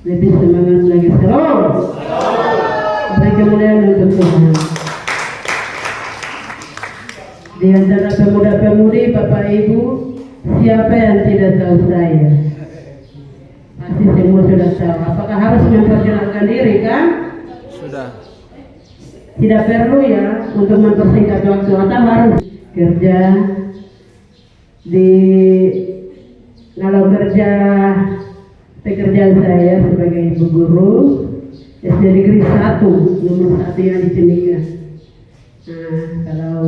Lebih semangat lagi. Shalom. Beri kemuliaan untuk Tuhan. Di antara pemuda-pemudi, Bapak Ibu, siapa yang tidak tahu saya? Pasti semua sudah tahu. Apakah harus memperkenalkan diri kan? Sudah. Tidak perlu ya untuk mempersingkat waktu, atau harus kerja di, kalau kerja pekerjaan saya sebagai ibu guru SD Negeri 1 nomor 1 yang di Timika. Nah, kalau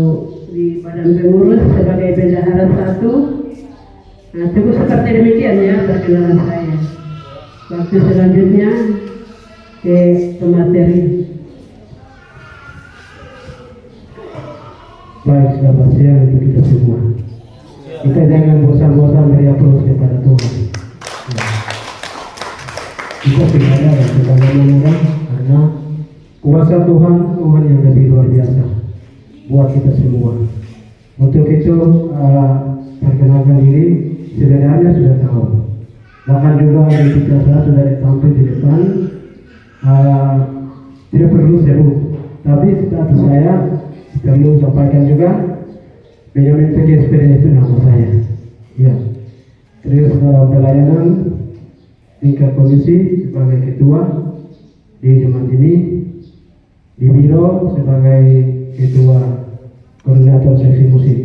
di Badan Pengurus sebagai bendahara 1. Nah, cukup seperti demikian ya perkenalan saya. Waktu selanjutnya ke pemateri. Baik, selamat siang untuk kita semua. Kita jangan bosan-bosan beri-aplaus kepada Tuhan. Kita tidak ada sebagaimana karena kuasa Tuhan yang lebih luar biasa buat kita semua. Untuk itu perkenalkan diri sebenarnya sudah tahu. Bahkan juga di kita sudah tampil di depan, tidak perlu sebut. Tapi status saya perlu sampaikan juga. Benjamin PGSPD itu nama saya. Ya. Terus dalam pelayanan tingkat komisi sebagai ketua di jemaat ini, di biro sebagai ketua koordinator seksi musik.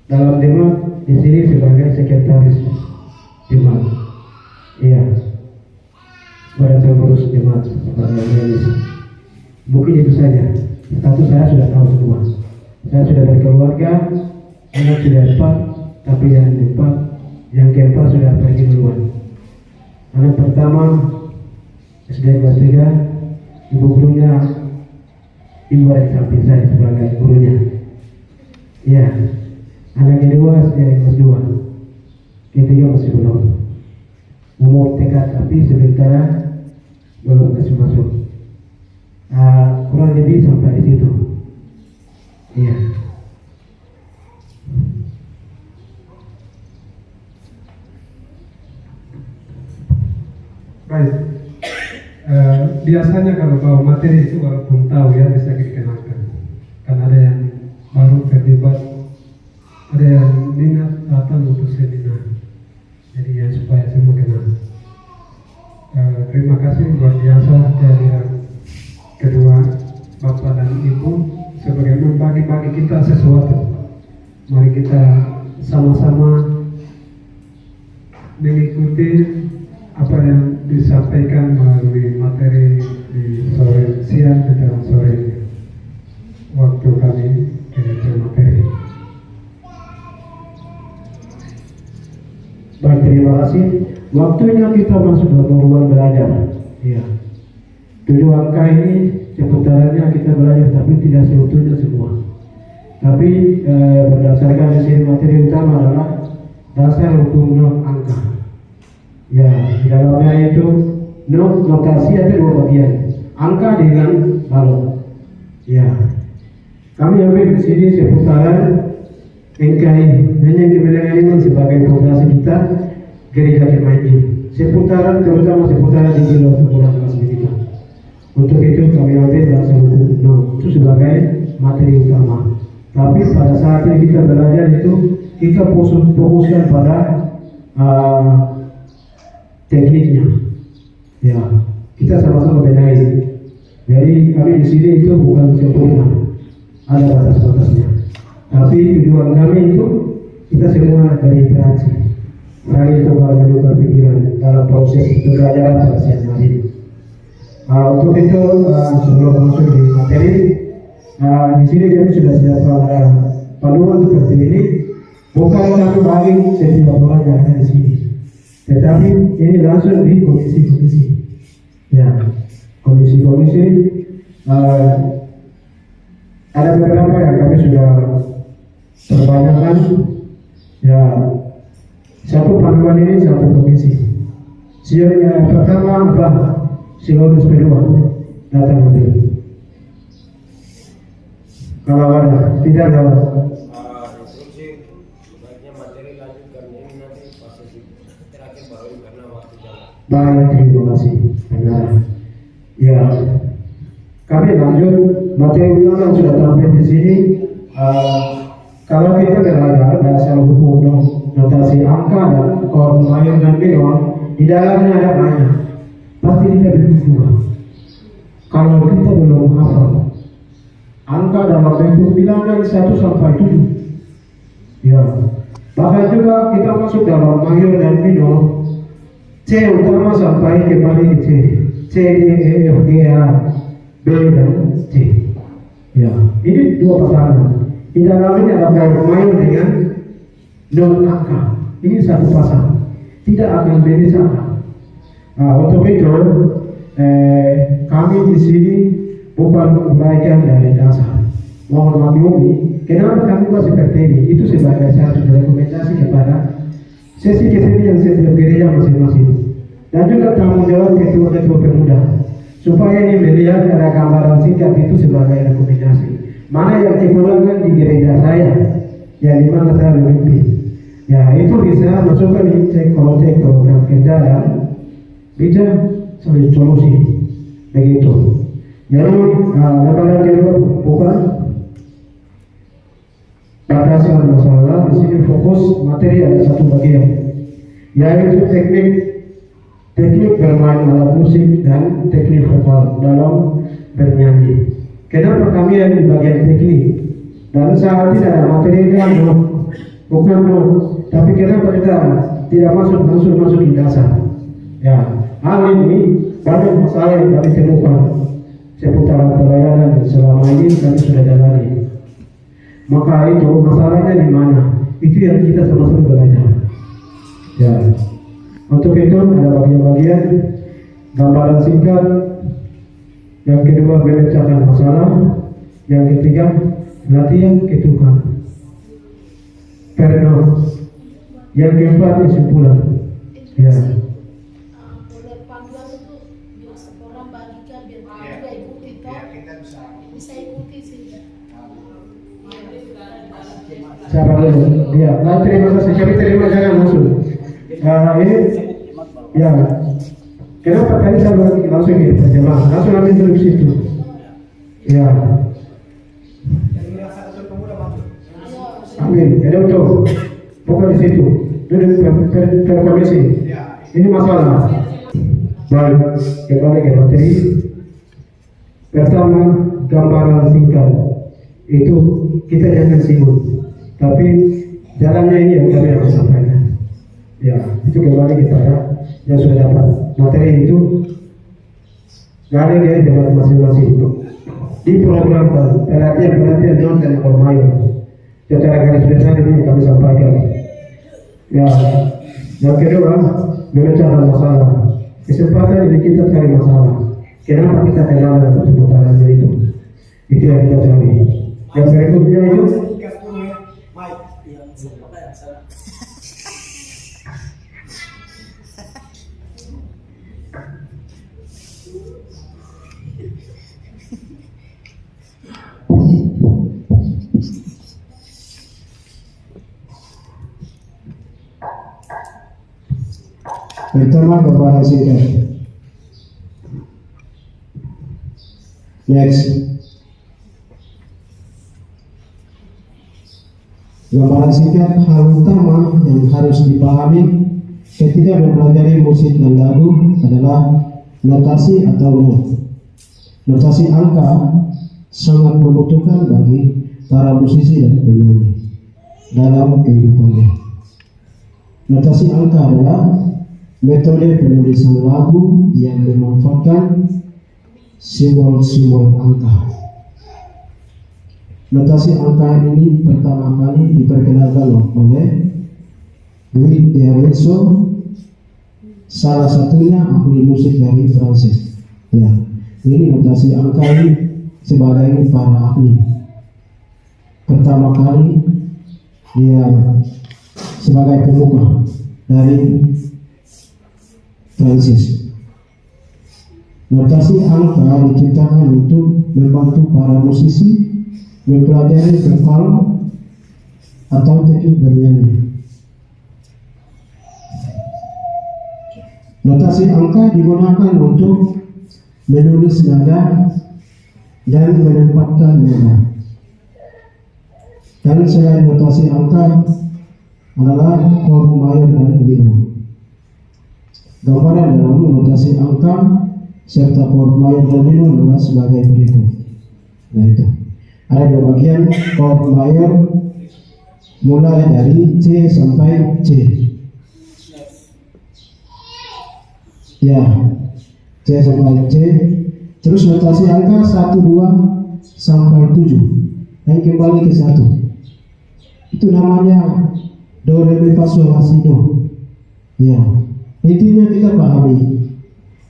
Dalam jemaat di sini sebagai sekretaris jemaat. Iya. Badan pengurus jemaat sebagai organis. Mungkin itu saja. Status saya sudah tahu semua. Saya sudah berkeluarga, anak sudah 4, tapi yang keempat sudah pergi duluan. Anak pertama SD kelas 3, ibu gurunya ibu dari samping saya sebagai gurunya. Iya. Anak kedua SD kelas 2, ketiga masih belum. Umur TK tapi sementara belum kasih masuk. Kurang lebih sampai di situ. Iya. Baik. Biasanya kalau bawa materi itu walaupun tahu ya bisa dikenalkan. Karena ada yang baru terlibat, ada yang minat datang untuk seminar. Jadi ya supaya semua kenal. Terima kasih luar biasa kehadiran kedua Bapak dan Ibu sebagai membagi-bagi kita sesuatu. Mari kita sama-sama mengikuti apa yang disampaikan melalui materi di sore siang dan sore waktu kami ke materi. Baik, terima kasih. Waktunya kita masuk dalam ruang belajar. Iya. 7 angka ini seputarannya kita belajar, tapi tidak seutuhnya semua. Tapi berdasarkan di sini materi utama adalah dasar hukum not angka. Ya, di dalamnya itu notasi ada 2 bagian, angka dengan balok. Ya, kami ambil di sini seputaran NKI, hanya kemenangan ini sebagai fondasi kita gereja Kemanji. Seputaran terutama seputaran di Gilo Sekolah Kelas Pendidikan. Untuk itu kami ambil bahasa hukum itu sebagai materi utama. Tapi pada saat ini kita belajar itu kita fokuskan pada tekniknya. Ya, kita sama-sama benahi. Jadi kami di sini itu bukan sempurna, ada batas-batasnya. Tapi tujuan kami itu kita semua berinteraksi. Saling tukar menukar pikiran dalam proses pembelajaran pada siang hari ini. Untuk itu sebelum masuk di materi, di sini kami sudah siapkan panduan seperti ini. Bukan kami bagi setiap orang yang ada di sini, tetapi ini langsung di komisi-komisi. Ya, komisi-komisi ada beberapa yang kami sudah perbanyakkan. Ya, satu panduan ini satu komisi. Yang pertama adalah Silonus kedua datang nanti. Kalau ada, tidak ada. Instruksi sebaiknya materi lanjutkan ini nanti pas sesi terakhir Pak. Baik, terima kasih. Benar. Ya, kami lanjut materi ulangan sudah sampai di sini. Kalau kita belajar dasar hukum notasi angka dan mayor dan minor, di dalamnya ada banyak. Pasti kita berguna. Kalau kita belum hafal angka dalam bentuk bilangan 1 sampai 7, ya. Bahkan juga kita masuk dalam mayor dan minor, C utama sampai kembali C, C, D, E, F, G, A, B dan C. Ya, ini dua pasangan. Di dalamnya ada mayor dengan non angka. Ini satu pasang, tidak akan berbeda. Untuk itu kami di sini bukan menguraikan dari dasar. Mohon maklumi, kenapa kami masih seperti ini? Itu sebagai satu rekomendasi kepada sesi kesenian setiap gereja masing-masing, dan juga tanggung jawab ketua-ketua pemuda, supaya ini melihat ada gambaran singkat itu sebagai rekomendasi. Mana yang kekurangan di gereja saya, yang dimana saya memimpin, ya itu bisa masukkan di cek program kerja dan bisa sebagai solusi begitu. Jadi gambaran kedua bukan batasan masalah. Di sini fokus materi ada satu bagian, yaitu teknik bermain alat musik dan teknik vokal dalam bernyanyi. Kenapa kami ada di bagian teknik? Dan saat tidak ada materi yang bukan tapi kenapa kita tidak masuk di dasar? Ya, hal ini banyak masalah yang kami temukan seputaran pelayanan dan selama ini kami sudah jalani. Maka itu masalahnya di mana? Itu yang kita sama-sama belajar. Ya, untuk itu ada bagian-bagian gambaran singkat. Yang kedua memecahkan masalah. Yang ketiga latihan ketukan. Karena yang keempat kesimpulan. Ya. Boleh panduan itu biasa orang bagikan biar juga ikuti toh. Bisa ikuti sih. Siapa dulu? Ya, terima kasih. Kami terima jangan masuk. Ini ya. Kenapa tadi saya langsung ini terjemah? Langsung ambil dulu situ. Ya. Ambil. Ada untuk. Bukan di situ. Duduk perkomisi. Ini masalah. Baik. Kembali ke materi. Pertama, gambaran singkat. Itu kita jangan singgung. Tapi jalannya ini yang kami akan sampaikan. Ya, itu kembali kepada yang sudah dapat materi itu. Dari dia dapat masing-masing di program pelatihan non dan mayor. Secara garis besar ini kami sampaikan. Ya, yang kedua memecahkan masalah. Kesempatan ini kita cari masalah. Kenapa kita kenal dalam seputarannya itu? Itu yang kita cari. Yang berikutnya itu pertama gambaran singkat. Next. Gambaran singkat hal utama yang harus dipahami ketika mempelajari musik dan lagu adalah notasi atau not. Notasi angka sangat membutuhkan bagi para musisi dan penyanyi dalam kehidupannya. Notasi angka adalah metode penulisan lagu yang memanfaatkan simbol-simbol angka. Notasi angka ini pertama kali diperkenalkan oleh Louis D'Arezzo, salah satunya ahli musik dari Prancis. Ya, ini notasi angka ini sebagai para ahli. Pertama kali dia sebagai pemuka dari Prancis. Notasi angka diciptakan untuk membantu para musisi mempelajari vokal atau teknik bernyanyi. Notasi angka digunakan untuk menulis nada dan menempatkan nada. Dan selain notasi angka adalah chord mayor dan minor. Gambaran dalam notasi angka serta chord mayor dan minor adalah sebagai berikut. Nah itu ada dua bagian chord mayor mulai dari C sampai C. Ya, C sampai C. Terus notasi angka 1, 2 sampai 7. Dan kembali ke 1. Itu namanya do re mi fa sol la si do. Ya, intinya kita pahami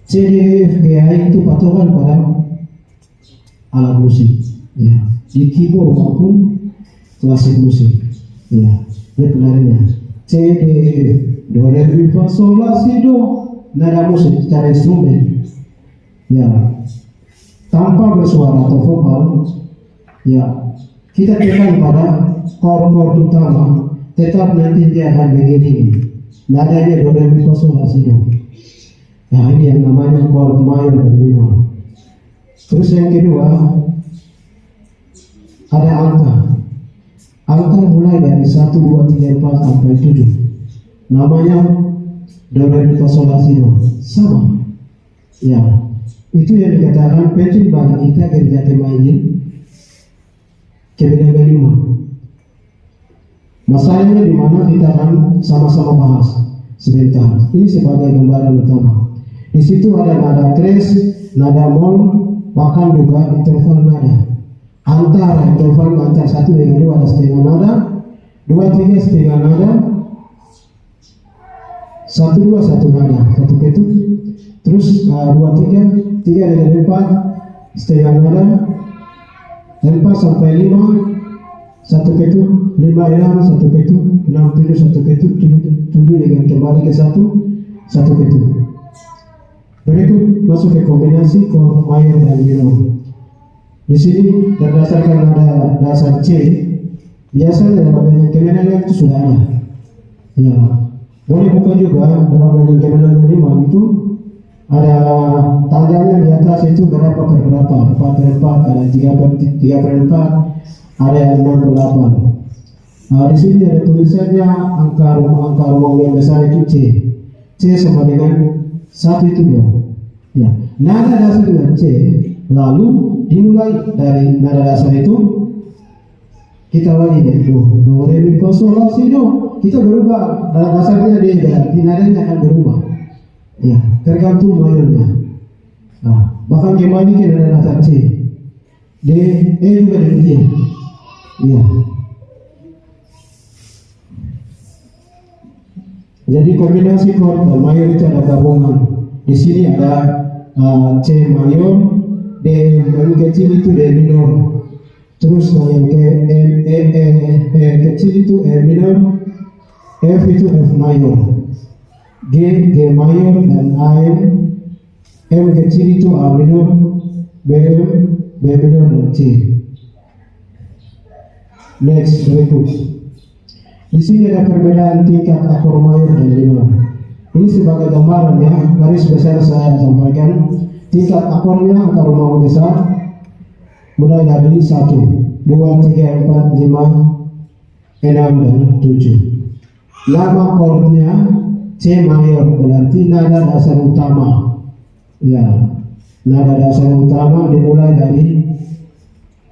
C D E F G A itu patokan pada alat musik. Ya, di keyboard maupun klasik musik. Ya, dia penarinya C D E F do re mi fa sol la si do. Nada musik secara instrumen, ya, tanpa bersuara atau vokal, ya, kita tekan pada chord utama, tetap nanti dia akan begini, nadanya do re mi fa sol la si do. Nah ini yang namanya chord mayor dan minor. Terus yang kedua ada angka. Angka mulai dari 1, 2, 3, 4 sampai 7. Namanya do re mi fa sol la si do. Sama. Ya, itu yang dikatakan penting bagi kita gereja Temainin kebidanan 5. Masalahnya di mana kita akan sama-sama bahas sebentar. Ini sebagai gambaran utama. Di situ ada nada kres, nada mol, bahkan juga interval nada. Antara interval antara 1 dengan 2 ada setengah nada, 2, 3 setengah nada, 1, 2 1 nada, 1 ketut, terus 2, 3 dengan 4 setengah nada, 4 sampai 5 1 ketut, 5 6 1 ketut, 6 7 1 ketut, 7 dengan kembali ke 1 ketut. Berikut masuk ke kombinasi chord mayor dan minor. Di sini berdasarkan nada dasar C, biasanya dalam bagian kemenangan itu sudah ada. Ya, boleh bukan juga dalam bagian kemenangan 5 itu ada tandanya di atas itu berapa per berapa, 4 per 4, ada 3 per 4, ada yang 6 per 8. Nah, di sini ada tulisannya angka rumah yang besar itu C. C sama dengan 1 itu dong. Ya, nada dasar dengan C, lalu dimulai dari nada dasar itu kita lagi dari do re mi fa sol la si do, kita berubah nada dasarnya D, berarti nadanya akan berubah. Ya, tergantung mayornya. Nah, bahkan kembali ke nada dasar C, D, E juga demikian. Ya. Jadi kombinasi chord dan mayor itu ada gabungan. Di sini ada C mayor, D yang kecil itu D minor. Terus yang E kecil itu E minor, F itu F mayor, G mayor dan M kecil itu A minor, B minor dan C. Next, berikut. Di sini ada perbedaan tingkat akor mayor dan minor. Ini sebagai gambaran ya, garis besar saya sampaikan. Tingkat akornya akar rumah besar mulai dari 1, 2, 3, 4, 5, 6 dan 7. Nama chordnya C mayor, berarti nada dasar utama. Ya, nada dasar utama dimulai dari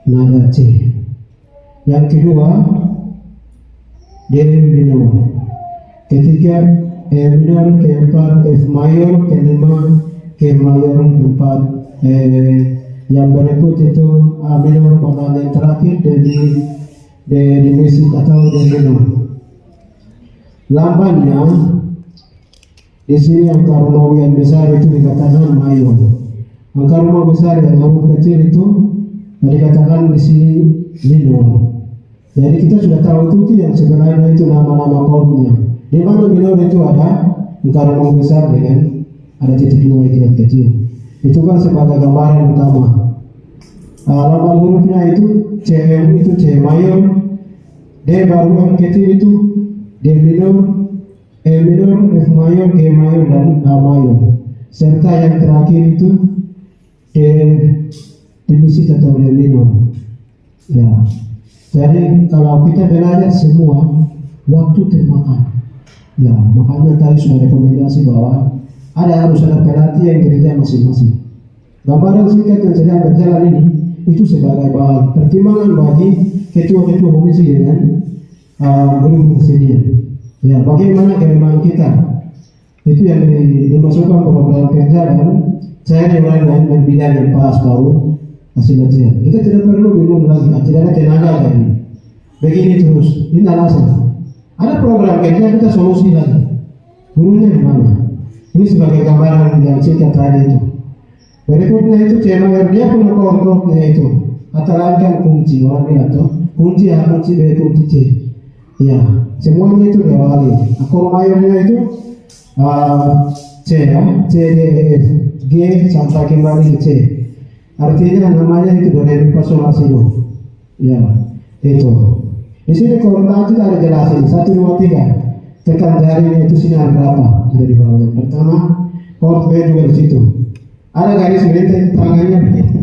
nada C. Yang kedua D minor, ketiga E minor, keempat F mayor, kelima G mayor, 4 yang berikut itu A minor, pada yang terakhir D dimensi atau D minor. Lambannya di sini angka rumah yang besar itu dikatakan mayor. Angka rumah besar yang kecil itu dikatakan di sini minor. Jadi kita sudah tahu itu yang sebenarnya itu nama-nama chordnya. Di mana minor itu ada angka rumah besar dengan ada titik 2 yang kecil. Itu kan sebagai gambaran utama. Lambang hurufnya itu CM itu C mayor, D baru M kecil itu D minor, E minor, F mayor, G mayor, dan A mayor. Serta yang terakhir itu D diminutif atau D minor. Ya. Jadi kalau kita belajar semua waktu termakan. Ya, makanya tadi sudah rekomendasi bahwa harus ada pelatihan gereja masing-masing. Gambaran singkat yang sedang berjalan ini itu sebagai bahan pertimbangan bagi ketua-ketua komisi dengan belum kesediaan. Ya, bagaimana kelemahan kita itu yang dimasukkan ke program kerja dan saya mulai main bidang yang pas baru hasil latihan. Kita tidak perlu bingung lagi, tidak ada tenaga lagi. Begini terus, ini alasan. Ada program kerja kita solusi lagi. Gurunya di mana? Ini sebagai gambaran yang singkat tadi itu. Berikutnya itu cuma dia punya kelompoknya itu. Kata lain kan kunci orang bilang tuh kunci A, kunci B, kunci C. Ya, semuanya itu diawali. Akor mayornya itu C ya, C D E F G sampai kembali ke C. Artinya namanya itu dari personalisasi. Ya, itu. Di sini koordinat kita ada jelasin 1, 2, 3. Tekan jarinya itu sinar berapa ada di bawah. Yang pertama, chord B juga di situ. Ada garis merintah tangannya begitu.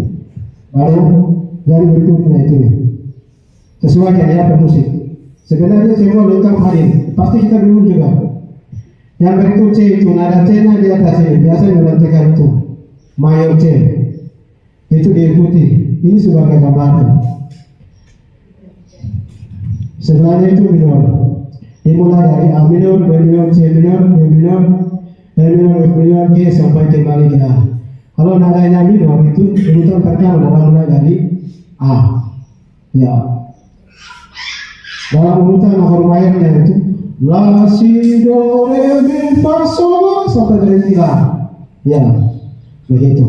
Baru jari berikutnya itu. Sesuaikan ya musik. Sebenarnya semua lengkap hadir. Pasti kita bingung juga. Yang berikut C itu nada C-nya di atas ini. Biasanya menentukan itu mayor C. Itu diikuti. Ini sebagai gambaran. Sebelahnya itu minor. Dimulai dari A minor, B minor, C minor, D minor, E minor, F minor, G sampai kembali ke A. Kalau nadanya minor itu urutan pertama adalah mulai dari A. Ya. Dalam urutan akor mayornya itu La, Si, Do, Re, Mi, Fa, Sol, La sampai berhenti La. Ya, begitu.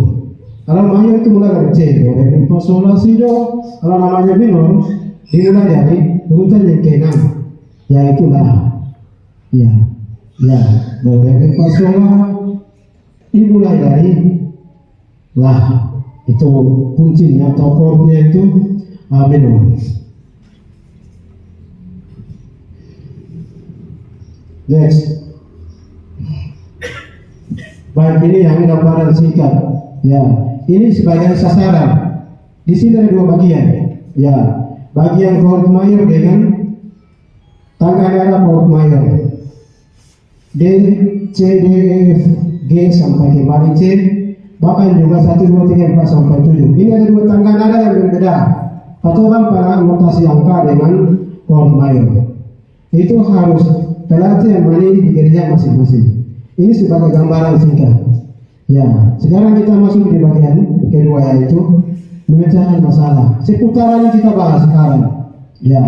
Kalau mayor itu mulai dari C, Do, Re, Mi, Fa, Sol, La, Si, Do. Kalau namanya minor dimulai dari urutan yang ke-6, yaitu La. Ya, ya, Do, Re, Mi, Fa, Sol, La. Dimulai dari La. Itu kuncinya atau chordnya itu A minor. Next. Baik, ini yang gambaran singkat. Ya, ini sebagai sasaran. Di sini ada 2 bagian. Ya, bagian chord mayor dengan tangga nada chord mayor. D, C, D, E, F, G sampai kembali C. Bahkan juga 1, 2, 3, 4 sampai 7. Ini ada 2 tangga nada yang berbeda. Patokan pada notasi angka dengan chord mayor. Itu harus pelatihan mandiri di gereja masing-masing. Ini sebagai gambaran singkat. Ya, sekarang kita masuk di bagian kedua, yaitu memecahkan masalah. Seputaran kita bahas sekarang. Ya,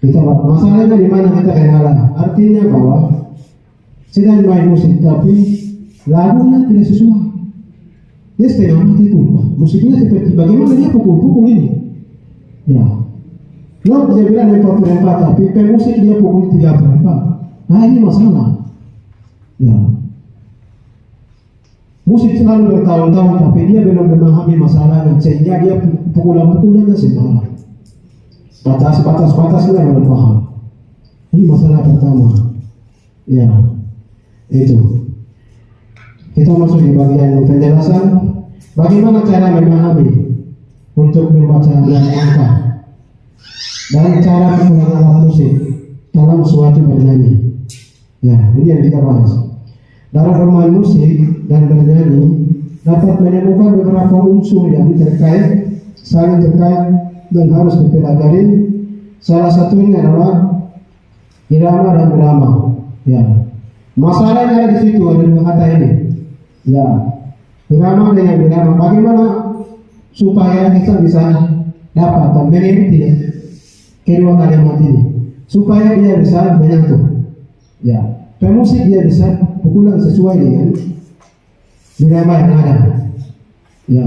kita bahas masalahnya di mana kita kenalan. Artinya bahwa sedang main musik tapi lagunya tidak sesuai. Dia setengah mati itu. Musiknya seperti bagaimana dia pukul-pukul ini. Ya, lo bisa bilang 44, tapi pemusik dia pukul 34. Nah, ini masalah. Ya. Musik selalu bertahun-tahun, tapi dia belum memahami masalahnya, sehingga dia pukulan-pukulannya sembarang. Batas-batasnya belum paham. Ini masalah pertama. Ya, itu. Kita masuk di bagian penjelasan. Bagaimana cara memahami untuk membaca dan angka dan cara menggunakan alat musik dalam suatu bernyanyi. Ya, ini yang kita bahas. Dalam bermain musik dan bernyanyi dapat menemukan beberapa unsur yang terkait, saling terkait dan harus dipelajari. Salah satunya adalah irama dan drama. Ya, masalahnya ada di situ, ada 2 kata ini. Ya, irama dengan drama. Bagaimana supaya kita bisa dapat dan mengerti kedua kalimat ini, supaya dia bisa menyatu. Ya, pemusik dia bisa pukulan sesuai dengan irama yang ada. Ya,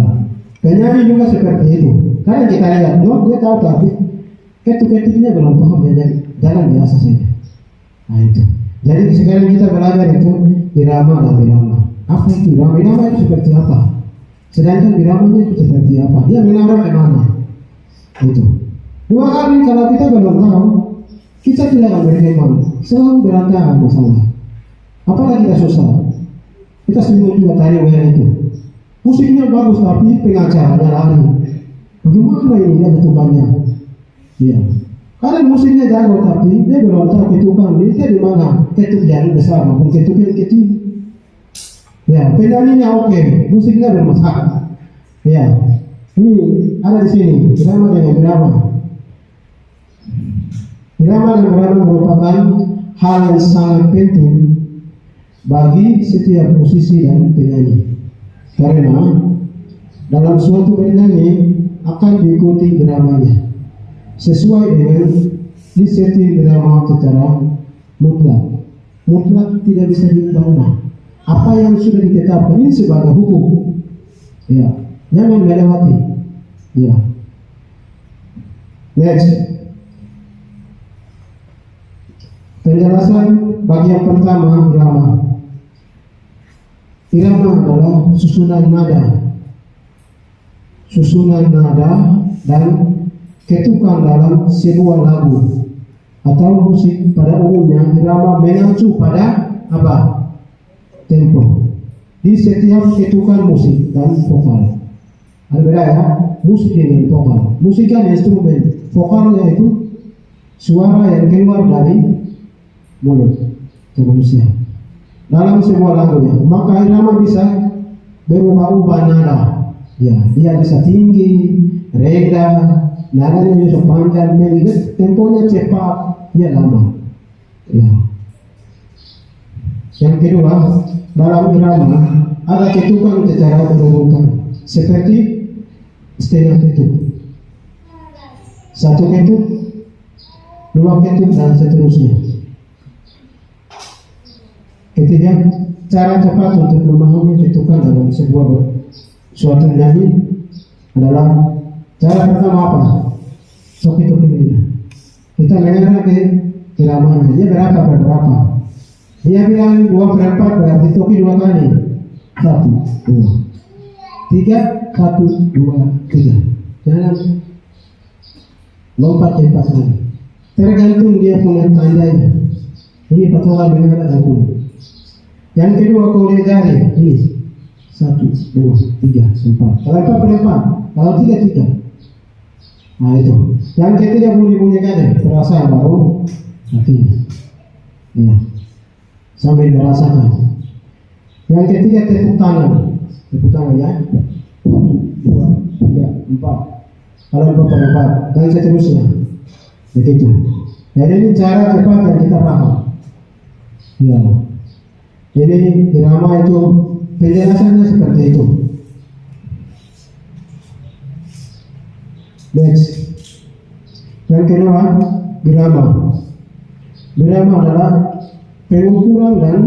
penyanyi juga seperti itu. Karena kita lihat, dia tahu tapi ketuk-ketuknya belum paham, dia jalan biasa saja. Nah itu. Jadi sekarang kita belajar itu irama dan irama. Apa itu irama? Irama itu seperti apa? Sedangkan iramanya itu seperti apa? Dia mengarah ke mana? Itu. 2 kali kalau kita belum tahu, kita tidak akan berkembang, selalu berantakan masalah. Apalagi kita susah, kita semua juga tari wayang itu. Musiknya bagus tapi pengacaranya lari. Bagaimana ini ada tukannya? Ya. Karena musiknya jago tapi dia belum tahu ketukan dia di mana, ketuk yang besar maupun ketuk yang kecil. Ya, penyanyinya oke, musiknya bermasalah. Ya, ini ada di sini irama dengan irama. Irama dan irama merupakan hal yang sangat penting bagi setiap musisi dan penyanyi. Karena dalam suatu penyanyi akan diikuti iramanya sesuai dengan disetting irama secara mutlak. Mutlak tidak bisa diubah. Apa yang sudah ditetapkan ini sebagai hukum. Ya, jangan melewati. Ya. Next. Penjelasan bagian pertama irama. Irama adalah susunan nada. Susunan nada dan ketukan dalam sebuah lagu atau musik. Pada umumnya irama mengacu pada apa? Tempo. Di setiap ketukan musik dan vokal. Ada beda ya, musik dengan vokal. Musik kan instrumen, vokalnya itu suara yang keluar dari mulut manusia dalam sebuah lagunya. Maka irama bisa berubah-ubah nada. Ya, dia bisa tinggi, reda, nadanya bisa panjang, melihat temponya cepat, ya lama. Ya. Yang kedua, dalam irama ada ketukan secara berurutan, seperti setengah ketuk, satu ketuk, dua ketuk dan seterusnya. Ketiga, cara cepat untuk memahami ketukan dalam sebuah suatu nyanyi adalah cara pertama apa? Toki-toki ini. Kita mengenal ke iramanya. Dia berapa per berapa? Dia bilang 2/4 berarti toki 2 kali. 1, 2, 3, 1, 2, 3. Jangan lompat cepat sekali. Tergantung dia punya tandanya. Ini patokan dengan aku. Yang kedua kalau dia jari ini 1, 2, 3, 4. Kalau 4/4, kalau 3, 3. Nah itu. Yang ketiga bunyi-bunyi gada terasa baru hatinya. Ya. Sambil merasakan. Yang ketiga tepuk tangan ya. 1, 2, 3, 4. Kalau 4/4 dan seterusnya. Begitu. Jadi ini cara cepat yang kita paham. Ya. Jadi irama itu penjelasannya seperti itu. Next. Yang kedua, birama. Birama adalah pengukuran dan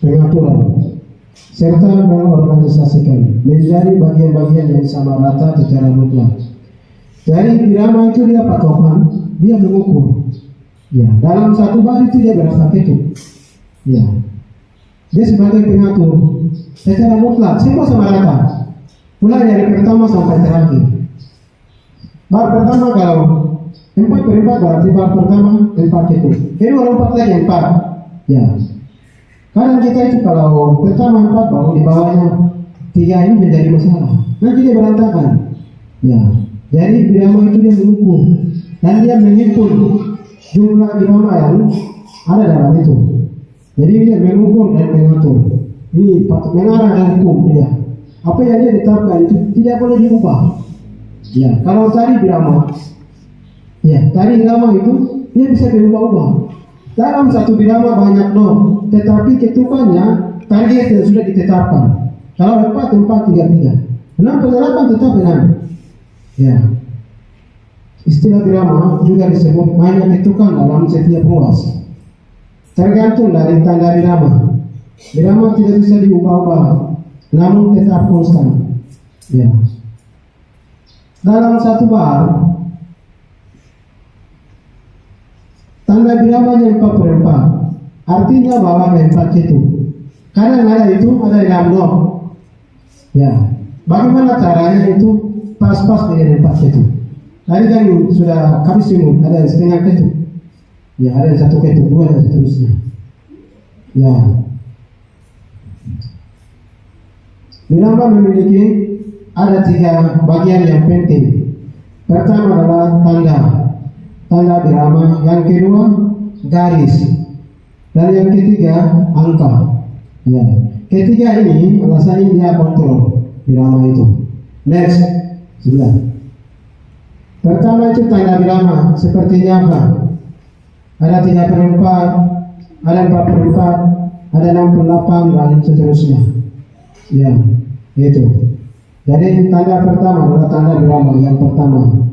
pengaturan serta mengorganisasikan menjadi bagian-bagian yang sama rata secara mutlak. Dari birama itu dia patokan, dia mengukur. Ya, dalam satu bait itu dia berasa ketuk. Ya, dia sebagai pengatur secara mutlak, semua sama rata. Mulai dari pertama sampai terakhir. Bar pertama kalau 4/4 berarti bar pertama 4 itu. Kedua lompat lagi 4. Ya. Kadang kita itu kalau pertama 4 baru di bawahnya 3 ini menjadi masalah. Nanti dia berantakan. Ya. Jadi birama itu dia mengukur dan dia menghitung jumlah birama yang ada dalam itu. Jadi dia mengukur dan mengatur. Ini mengarah dan hukum dia. Apa yang dia tetapkan itu tidak boleh diubah. Ya, kalau tari birama, ya tari irama itu dia bisa berubah-ubah. Dalam satu birama banyak not, tetapi ketukannya target yang sudah ditetapkan. Kalau 4, 4, 3, 3. 6/8 tetap 6. Ya. Istilah birama juga disebut banyak ketukan dalam setiap ruas. Tergantung dari tanda birama. Birama tidak bisa diubah-ubah, namun tetap konstan. Ya. Dalam satu bar, tanda biramanya 4/4. Artinya bahwa 4 itu. Kadang ada itu, ada dalam not. Ya. Bagaimana caranya itu pas-pas dengan 4 itu? Tadi kan sudah kami singgung, ada setengah ketuk. Ya, ada 1 ketuk, 2 dan seterusnya. Ya. Birama memiliki ada 3 bagian yang penting. Pertama adalah tanda birama, yang kedua garis, dan yang ketiga angka. Ya. Ketiga ini alasannya dia kontrol birama itu. Next, sebelah. Pertama itu tanda birama sepertinya apa? Ada 3/4, ada 4/4, ada 68 dan seterusnya. Ya, itu. Jadi tanda pertama adalah tanda birama yang pertama.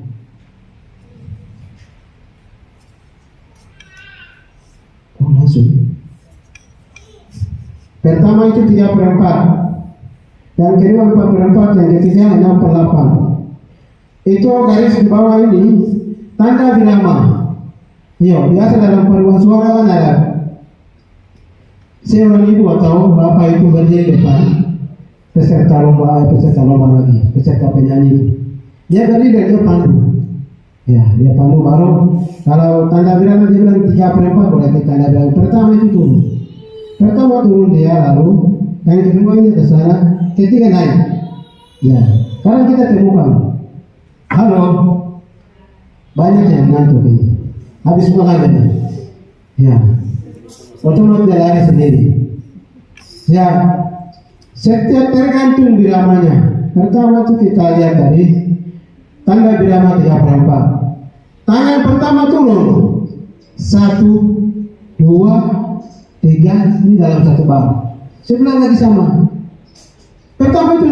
Oh, langsung. Pertama itu 3/4, yang kedua 4/4, yang ketiga 6/8. Itu garis di bawah ini tanda birama. Iya, biasa dalam paduan suara kan ada seorang ibu atau bapak itu berdiri depan peserta lomba lagi, peserta penyanyi. Dia berdiri dan dia pandu. Ya, dia pandu baru kalau tanda birama dia bilang 3/4 berarti tanda birama pertama itu turun. Pertama turun dia, lalu yang kedua ini ke sana, ketiga naik. Ya, sekarang kita temukan. Halo, banyak yang ngantuk ini. Habis makan ini. Ya, otomatis dia lari sendiri. Ya, setiap tergantung biramanya. Pertama itu kita lihat tadi tanda birama 3/4. Tangan pertama turun 1, 2, 3, ini dalam satu bar. Sebelah lagi sama. Pertama itu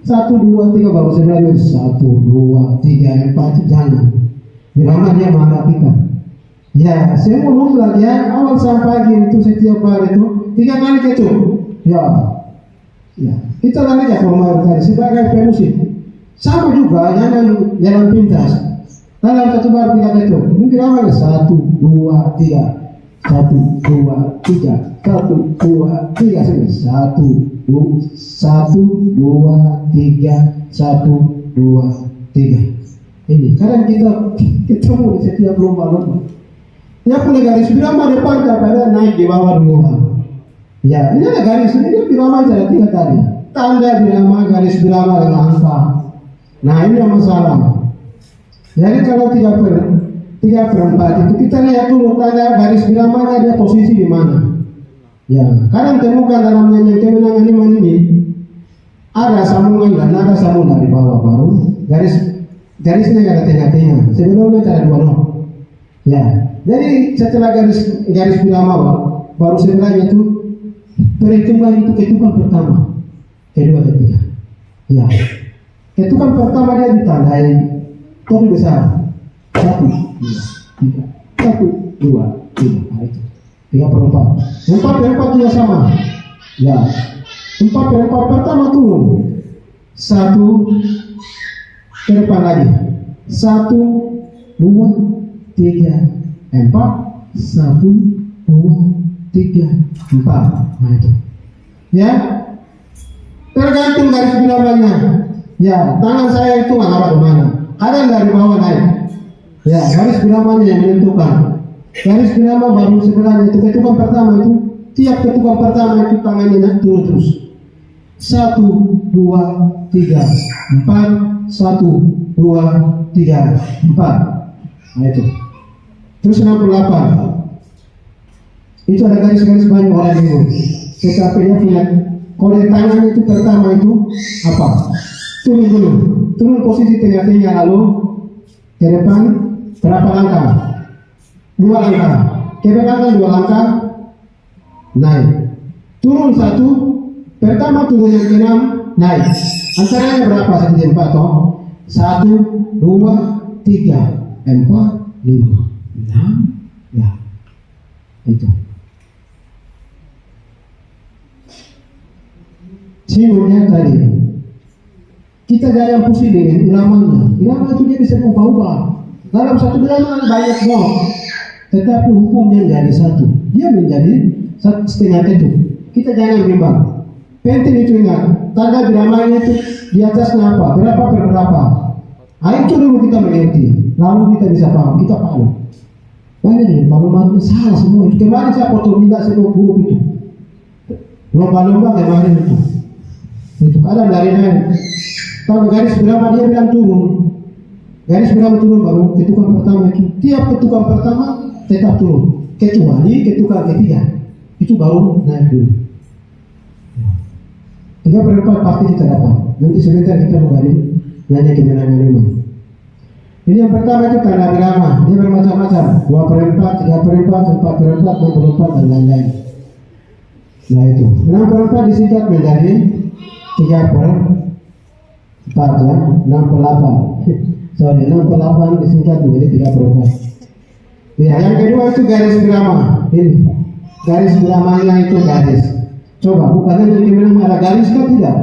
1, 2, 3 baru sebelah itu 1, 2, 3, 4 jangan. Birama dia marah kita. Ya, saya mau lagi ya, awal sampai pagi itu setiap hari itu 3 kali kecup. Ya, ya. Kita lagi ya formal tadi sebagai pemusik. Sama juga jangan pintas. Dalam satu bar 3 kecup. Mungkin awalnya 1, 2, 3, 1, 2, 3, 1, 2, 3 sampai 1, 2, 3, 1, 2, 3. Ini kadang kita ketemu di setiap lomba-lomba. Dia punya garis birama depan daripada naik di bawah dulu. Ya, ini ada garis ini dia birama ada 3 kali. Tanda birama, garis birama dengan angka. Nah ini yang masalah. Jadi kalau 3/4 itu kita lihat dulu tanda garis biramanya dia posisi di mana. Ya, kadang temukan dalam nyanyian kemenangan iman ini ada sambungan dan ada sambungan di bawah baru garisnya ada tengah-tengah. Sebelumnya ada 2 not. Ya, jadi setelah garis birama baru sebelahnya itu perhitungan itu ketukan pertama, kedua, ketiga. Ya, ketukan pertama dia ditandai topi besar 1, 2, 3, 1, 2, 3. Nah, itu 3/4. 4/4 juga sama. Ya, 4/4 pertama turun 1 ke depan lagi 1, 2, 3, 4, 1, 2, 3, 4. Nah itu. Ya, tergantung garis biramanya. Ya, tangan saya itu arah kemana? Ada dari bawah naik. Ya, garis biramanya yang menentukan. Garis birama baru sebelahnya itu ketukan pertama itu tiap ketukan pertama itu tangannya turun terus. 1, 2, 3, 4, 1, 2, 3, 4. Nah itu. Terus 68. Itu ada garis-garis banyak orang itu. Tetapi dia punya kode tangan itu pertama itu apa? Turun dulu. Turun posisi tengah-tengah lalu ke depan berapa langkah? 2 langkah. Ke belakang 2 langkah. Naik. Turun 1. Pertama turun yang ke-6 naik. Antaranya berapa? 1, 4 toh? 1, 2, 3, 4, 5, 6. Ya. Itu. Simbolnya tadi kita jangan pusing dengan iramanya. Irama itu dia bisa ubah-ubah. Dalam satu irama banyak not, tetapi hukumnya jadi satu. Dia menjadi setengah ketup. Kita jangan bimbang. Penting itu ingat. Tanda iramanya itu di atasnya apa? Berapa per berapa? Nah, itu dulu kita mengerti. Lalu kita bisa paham. Kita paham. Banyak nih, maklumatnya salah semua. Itu kemarin saya foto tidak semua guru itu. lomba-lomba kemarin itu ada dari naik. Tahu garis berapa dia bilang turun, garis berapa turun baru ketukan pertama itu. Tiap ketukan pertama tetap turun, kecuali ketukan ketiga itu baru naik dulu. 3/4 pasti kita dapat. Nanti sebentar kita menggali nanya kemenangan ini. Ini yang pertama itu tanda birama, dia bermacam-macam, 2/4, 3/4, 4/4, 6/4 dan lain-lain. Nah itu 6/4 disingkat menjadi 3/4 ya, 6/8. Sorry, 6/8 disingkat menjadi 3/4. Ya, yang kedua itu garis birama. Ini garis biramanya itu garis. Coba bukannya yang kemenangan ada garis kah tidak?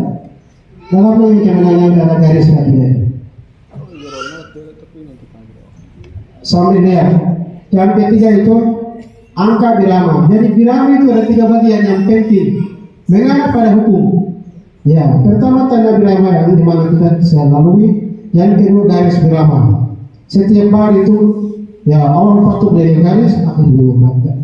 Dalamnya yang kemenangan ada garis kah tidak? Sampai lihat. Yang ketiga itu angka birama. Jadi birama itu ada 3 bagian yang penting mengarah pada hukum. Ya, pertama tanda birama yang dimana kita bisa lalui. Yang kedua garis birama. Setiap hari itu ya awal patuk dari garis, akhir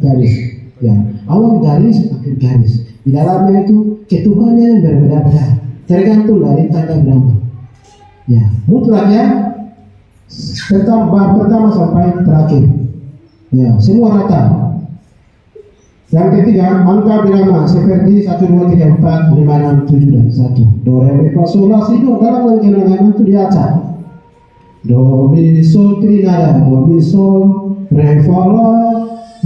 garis. Ya, awal garis, akhir garis. Di dalamnya itu ketukannya yang berbeda-beda, tergantung dari tanda birama. Ya, mutlak ya. Pertama sampai terakhir. Ya, semua rata. Yang ketiga, angka birama seperti 1, 2, 3, 4, 5, 6, 7 dan 1. Do, re, mi, fa, sol, la, si, do. Dalam kemenangan itu diacak. Do, mi, sol, trinada. Do, mi, sol, re, fa, la,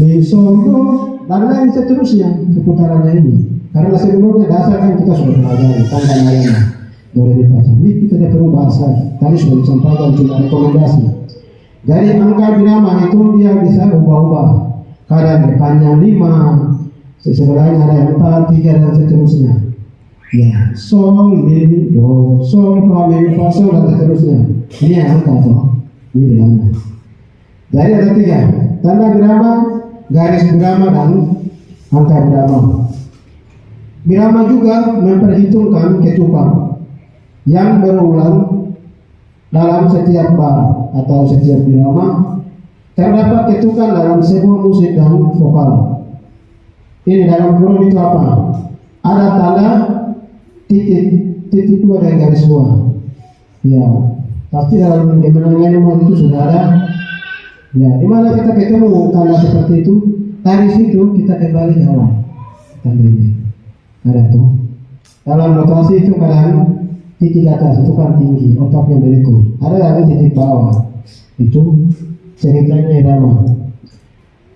mi, sol, do. Dan lain seterusnya seputarannya ini. Karena sebelumnya dasar kan kita sudah pelajari tanda lainnya. Do, re, mi, fa, sol. Ini kita tidak perlu bahas lagi. Tadi sudah disampaikan cuma rekomendasi. Dari angka birama itu dia bisa ubah-ubah. Kadang depannya 5, sebelahnya ada 4, 3 dan seterusnya. Ya, sol, mi, do, sol, fa, mi, fa, sol dan seterusnya. Ini angka tuh. Ini bilangnya. Dari ada 3, tanda birama, garis birama dan angka birama. Birama juga memperhitungkan ketukan yang berulang dalam setiap bar atau setiap birama. Terdapat ketukan dalam sebuah musik dan vokal. Ini dalam kurung itu apa? Ada tanda titik 2 dan garis 2. Ya, pasti dalam kemenangan itu sudah ada. Ya, di mana kita ketemu tanda seperti itu? Dari situ kita kembali ke awal. Tanda ini ada tuh. Dalam notasi itu kadang titik atas itu kan tinggi, otaknya berikut. Ada lagi titik bawah. Itu ceritanya irama.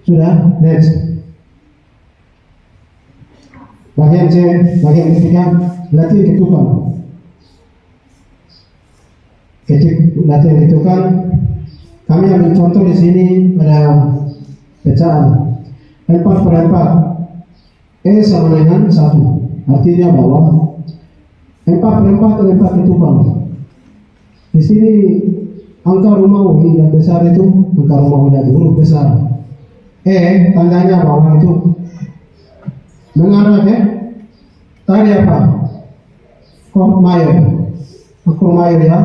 Sudah, next. Bagian ketiga, latihan ketukan. Latihan ketukan. Kami ambil contoh di sini pada pecahan 4/4. Sama dengan 1. Artinya bahwa 4/4 dan 4 ketukan. Di sini angka Romawi yang besar itu angka Romawi dari huruf besar. Tandanya bahwa itu mengarah ke tadi apa? Chord mayor. Chord mayor ya.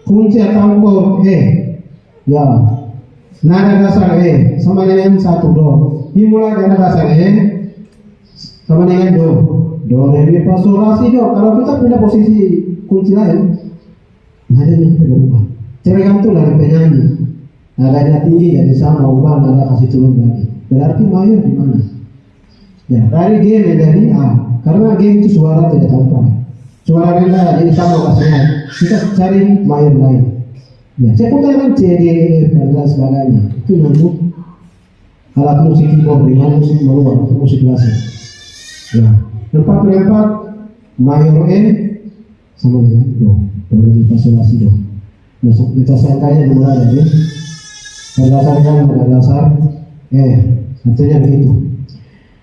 Kunci atau chord ya. Nada dasar sama dengan 1 do. Dimulai dari dasar sama dengan do. Do, re, mi, fa, sol, la, si, do. Kalau kita pindah posisi kunci lain, nadanya kita berubah. Tergantung dari penyanyi. Nadanya tinggi jadi sama, ubah nada kasih turun lagi. Berarti mayor di mana? Ya, dari G menjadi A. Karena G itu suara tidak tampak. Suara rendah jadi sama kasihnya. Kita cari mayor lain. Ya, seputaran C, D, E, dan lain sebagainya. Itu nyambung alat musik keyboard dengan musik manual, musik klasik. Ya, 4/4 mayor sama dengan do. Do, re, mi, fa, sol, la, si, do. Masuk kita sangkanya dimulai dari berdasarkan pada dasar artinya begitu.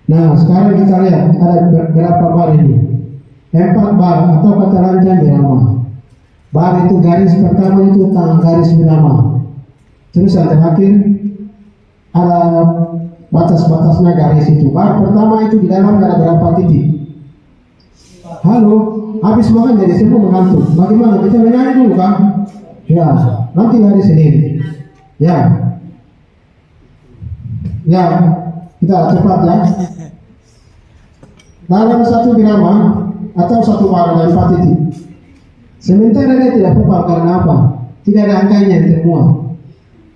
Nah, sekarang kita lihat ada berapa bar ini. 4 bar atau kata lancang birama. Bar itu garis pertama itu garis birama. Terus yang terakhir ada batas-batasnya garis itu. Bar pertama itu di dalam ada berapa titik? Halo, habis makan jadi semua mengantuk. Bagaimana kita menyanyi dulu kan? Ya, nanti lari sendiri. Ya, kita cepat ya. dalam satu birama atau satu bar ada 4 titik. Sementara dia tidak pupal karena apa? Tidak ada angkanya yang termuat.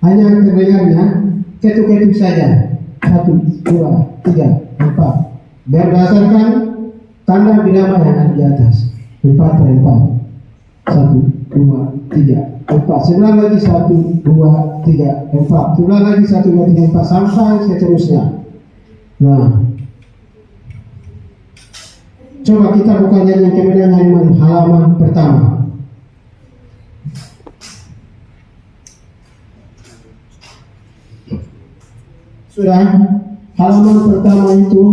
Hanya terdengarnya ketuk-ketuk saja. 1, 2, 3, 4. Berdasarkan tanda birama yang ada di atas. 4 per 4. 1, 2, 3, 4. Sebelah lagi 1, 2, 3, 4. Sebelah lagi 1, 2, 3, 4 sampai seterusnya. Nah, coba kita buka nyanyi kemenangan halaman pertama. Sudah, halaman pertama itu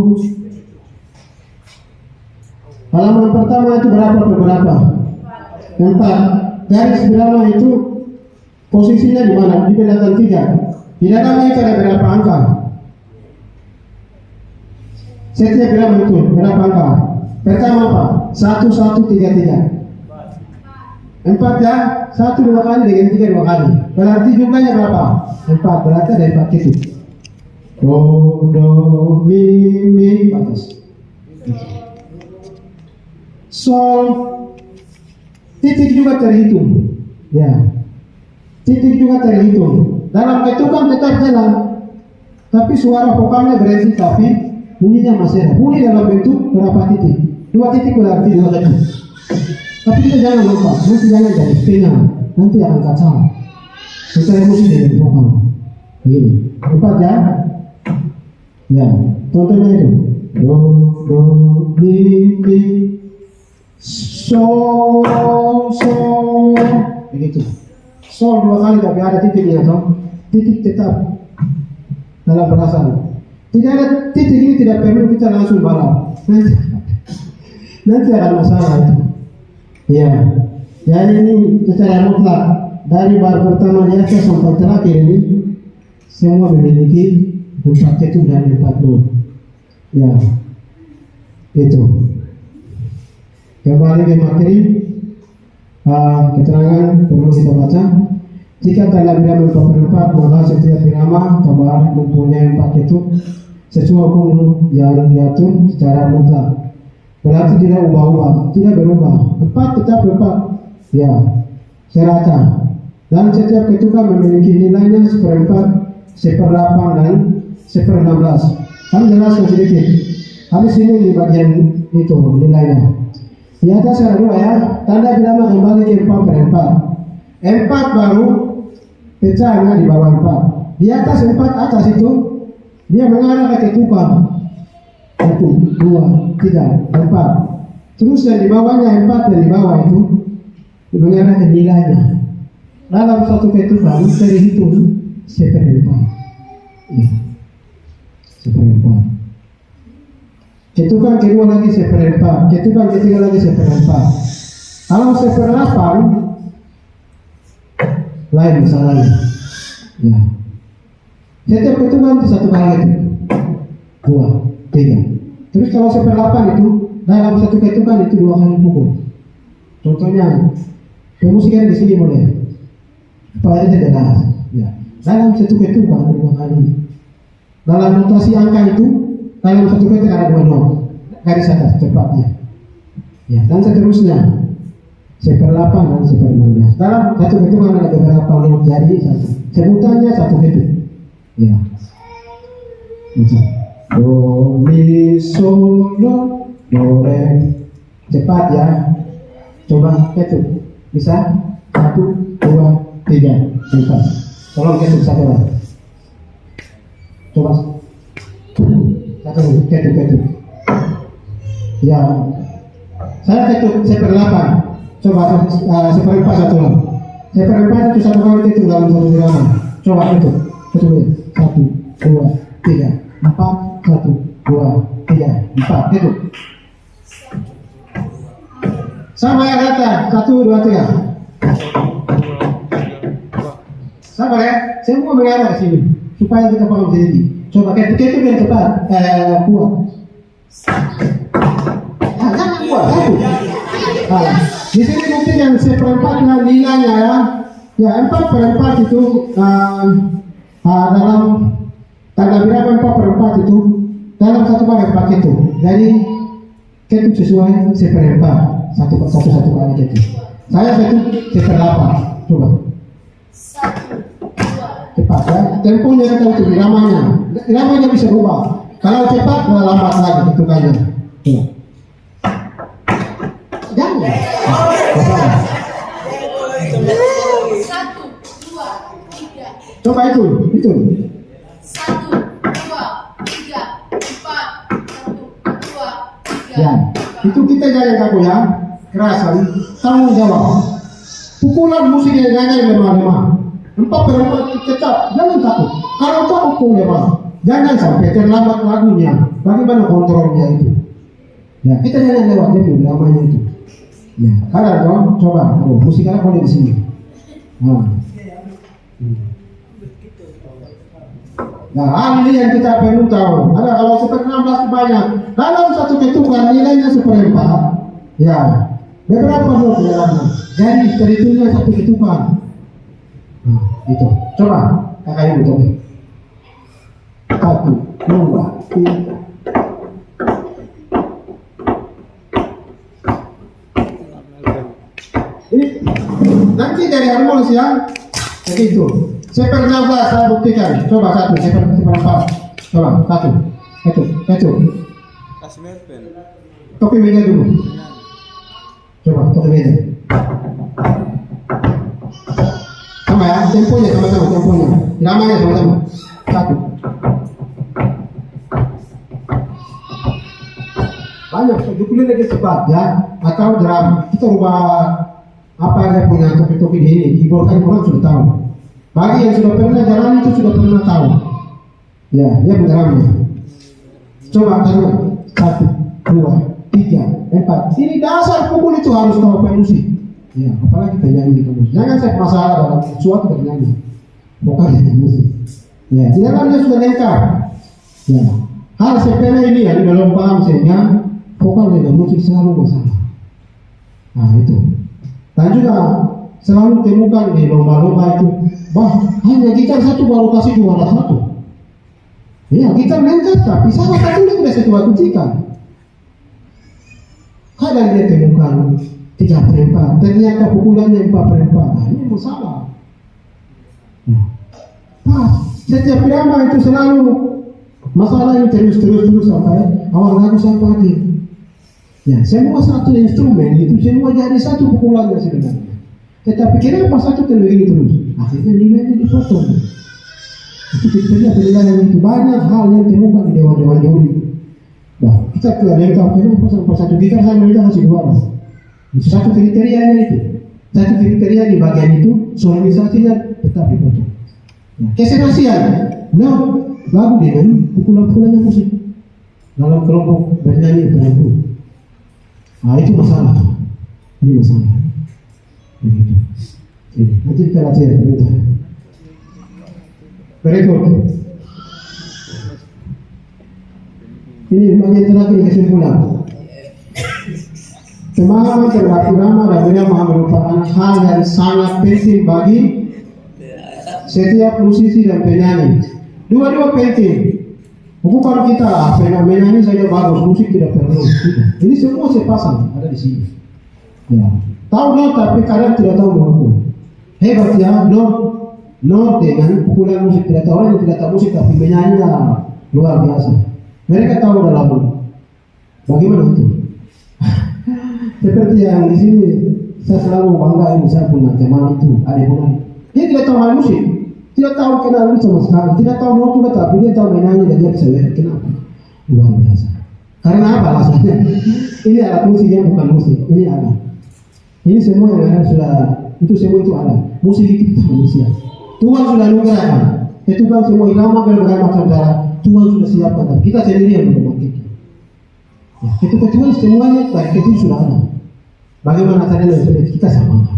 berapa per berapa? 4. Garis birama itu posisinya di mana? Di belakang 3. Di dalamnya itu ada berapa angka? Setiap birama itu berapa angka? Pertama apa? 1, 1, 3, 3. 4 ya? 1 2 kali dengan 3 2 kali. Berarti jumlahnya berapa? 4. Berarti ada 4 titik. Do, do, mi, atas. Sol, titik juga terhitung. Ya, titik juga terhitung. Dalam ketukan tetap jalan, tapi suara vokalnya berhenti, tapi bunyinya masih ada. Bunyi dalam bentuk berapa titik? 2 titik berarti 2 ketuk. Tapi kita jangan lupa, nanti jangan dari setengah, nanti akan kacau. Kita emosi dengan vokal. Begini, 4 ya. Ya, contohnya itu. Do, do, mi, sol, sol. Begitu. Sol 2 kali tapi ada titiknya, toh. Titik tetap dalam perasaan. Tidak ada titik ini, tidak perlu kita langsung balap. Nanti ada masalah itu. Ya, jadi ini secara mutlak dari bar pertama di atas sampai terakhir ini semua memiliki 4 ketuk dan 4 not. Ya, itu. Kembali ke materi, keterangan perlu kita baca. Jika tanda birama 4 per 4, maka setiap birama kabar mempunyai 4 ketuk sesuai hukum yang diatur secara mutlak. Berarti tidak ubah-ubah, tidak berubah. 4 tetap 4. Ya, serata. Dan setiap ketukan memiliki nilainya 1/4, 1/8 dan 1/16. Kami jelaskan sedikit. Habis ini di bagian itu nilainya. Di atas ada 2 ya. Tanda birama kembali ke 4/4. 4 baru pecahnya di bawah 4. Di atas 4 atas itu dia mengarah ke ketukan. 1, 2, 3, 4. Terus yang di bawahnya 4 dan di bawah itu mengarah ke nilainya. Dalam satu ketukan terhitung 1/4. Ya, 1/4. Ketukan kedua lagi 1/4. Ketukan ketiga lagi 1/4. Kalau 1/8 lain masalahnya. Ya. Setiap ketukan itu 1 kali itu. 2, 3. Terus kalau 1/8 itu dalam satu ketukan itu 2 kali pukul. Contohnya, pemusikan di sini boleh. Supaya tidak jelas. Ya. Dalam satu ketukan 2 kali. Dalam notasi angka itu dalam satu ketukan ada 2 not. Garis atas cepatnya. Ya, dan seterusnya. 1/8 dan 1/16. Dalam satu ketukan ada beberapa not, jadi satu. Sebutannya satu ketuk. Ya. Macam do, mi, sol, do, re. Cepat ya. Coba ketuk. Bisa? 1, 2, 3, 4. Tolong ketuk satu lagi. Coba. Satu ketuk. Ya. Saya ketuk 1/8. Coba 1/4 satu lagi. 1/4 itu 1 kali ketuk dalam satu birama. Coba ketuk. Ketuk. 1, 2, 3, 4. 1, 2, 3, 4. Ketuk. Sama yang kata 1, 2, 3. Sabar ya, semua mengarah ke sini supaya kita paham sedikit. Coba ketuk yang cepat, kuat. Jangan kuat, di sini mungkin yang 1/4 nilainya ya. Ya 4/4 itu dalam tanda birama 4/4 itu dalam satu bar 4 ketuk. Jadi ketuk sesuai seperempat, satu kali ketuk. Saya ketuk seperdelapan. Coba. 1, 2, Cepat ya. Temponya kita hitung iramanya. Iramanya bisa berubah. Kalau cepat, kalau lambat lagi ketukannya. Coba. Jangan. Nah, 1, 2, 3, coba itu. 1, 2, 3, 4, 1, 2, 3. Ya, itu kita jangan kaku ya. Kerasan, tanggung jawab. Pukulan musik yang jangan lemah-lemah. 4/4 tetap, jangan takut. Kalau tak pukul lemah, jangan sampai terlambat lagunya. Bagaimana kontrolnya itu? Ya, kita jangan lewat dulu namanya itu. Ya, kadang dong, coba. Oh, musik apa boleh di sini? Nah. Nah, ahli yang kita perlu tahu. Ada kalau seperti 16 banyak. Dalam satu ketukan nilainya seperempat. Ya, beberapa not di dalamnya. Jadi terhitungnya satu ketukan. Nah, itu. Coba, kakak ibu coba. 1, 2, 3. Ini nanti dari harmonis ya. Begitu. Seper-16 saya buktikan. Coba 1, seper-4. Coba 1. Itu. Kasih pen. Topi meja dulu. Coba topi meja. Sama ya, temponya sama-sama temponya. Namanya sama-sama. 1. Banyak, dukulin lagi cepat ya. Atau drum. Kita ubah apa yang punya topi-topi di ini. Keyboard kan orang sudah tahu. Bagi yang sudah pernah jalan itu sudah pernah tahu. Ya, dia drumnya. Coba taruh 1, 2, 3, 4. Ini dasar pukul itu harus tahu musik. Ya, apalagi penyanyi itu musik. Jangan saya masalah dalam suatu penyanyi. Bukan dengan musik. Ya, di dalamnya sudah lengkap. Ya, hal sepele ini yang belum paham sehingga vokal dengan musik selalu masalah. Nah itu. Dan juga selalu temukan di lomba-lomba itu, hanya gitar satu baru kasih juara 1. Ya, gitar lengkap tapi salah satu sudah setua kuntikan. Kadang dia temukan 3/4, ternyata pukulannya 4/4. Nah, ini masalah. Nah, pas setiap irama itu selalu masalah ini terus sampai awal lagu sampai akhir. Ya, semua satu instrumen itu semua jadi satu pukulannya sebenarnya. Tetapi kenapa satu ini terus? Akhirnya nilainya dipotong. Itu kita penilaian itu banyak hal yang temukan di dewan-dewan dulu. Nah, kita tidak lengkap kenapa sampai satu gitar saya minta kasih juara. Itu satu kriterianya itu. Satu kriteria di bagian itu sonorisasinya tetap dipotong. Nah, kesenasian, lagu dengan pukulan-pukulannya musik dalam kelompok bernyanyi berlagu. Nah, itu masalah. Ini masalah. Begitu. Nanti kita latihan berita. Berikut. Ini bagian terakhir kesimpulan. Pemahaman terhadap irama dan irama merupakan hal yang sangat penting bagi setiap musisi dan penyanyi. Dua-dua penting. Bukan kita menyanyi saja bagus, musik tidak perlu. Ini semua sepasang ada di sini. Ya. Tahu tapi kadang tidak tahu mengukur. Hebat ya, not dengan pukulan musik. Tidak tahu orang yang tidak tahu musik tapi menyanyi luar biasa. Mereka tahu dalam bagaimana itu. Seperti yang di sini saya selalu bangga ini saya punya teman itu ada yang dia tidak tahu hal musik, tidak tahu kenal sama sekali, tidak tahu not juga tapi dia tahu menyanyi dan dia bisa lihat kenapa luar biasa. Karena apa alasannya? Ini alat musik yang bukan musik, ini ada. Ini semua yang ada sudah itu semua itu ada. Musik itu kita manusia. Tuhan sudah anugerahkan. Itu kan semua irama berbagai macam cara Tuhan sudah siapkan. Kita sendiri yang memakai. Ya, itu kecuali semuanya dari kecil sudah ada. Bagaimana caranya supaya kita sama?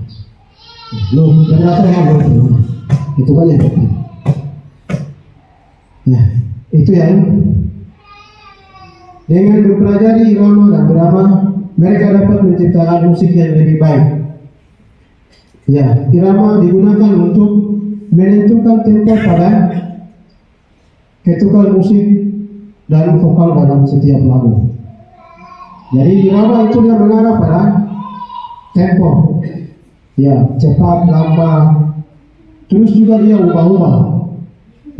Ternyata yang belum. Itu kan yang penting. Ya, itu yang dengan mempelajari irama dan berama mereka dapat menciptakan musik yang lebih baik. Ya, irama digunakan untuk menentukan tempo pada ketukan musik dan vokal dalam setiap lagu. Jadi irama itu dia mengarah pada tempo, ya cepat, lambat, terus juga dia ubah-ubah.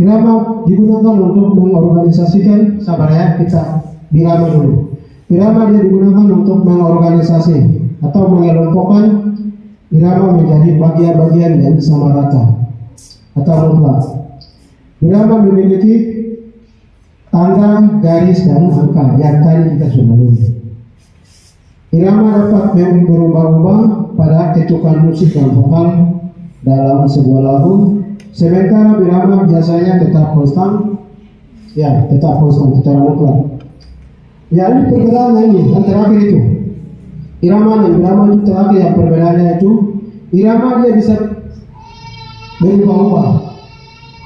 Irama digunakan untuk mengorganisasikan, sabar ya, kita birama dulu. Irama dia digunakan untuk mengorganisasi atau mengelompokkan irama menjadi bagian-bagian yang sama rata atau mutlak. Irama memiliki tanda, garis, dan angka yang tadi kita sudah lalui. Irama dapat berubah-ubah pada ketukan musik dan vokal dalam sebuah lagu, sementara irama biasanya tetap konstan, ya tetap konstan secara mutlak. Ya ini perbedaannya ini, yang terakhir itu. Irama dan irama itu terakhir yang perbedaannya itu, irama dia bisa berubah-ubah.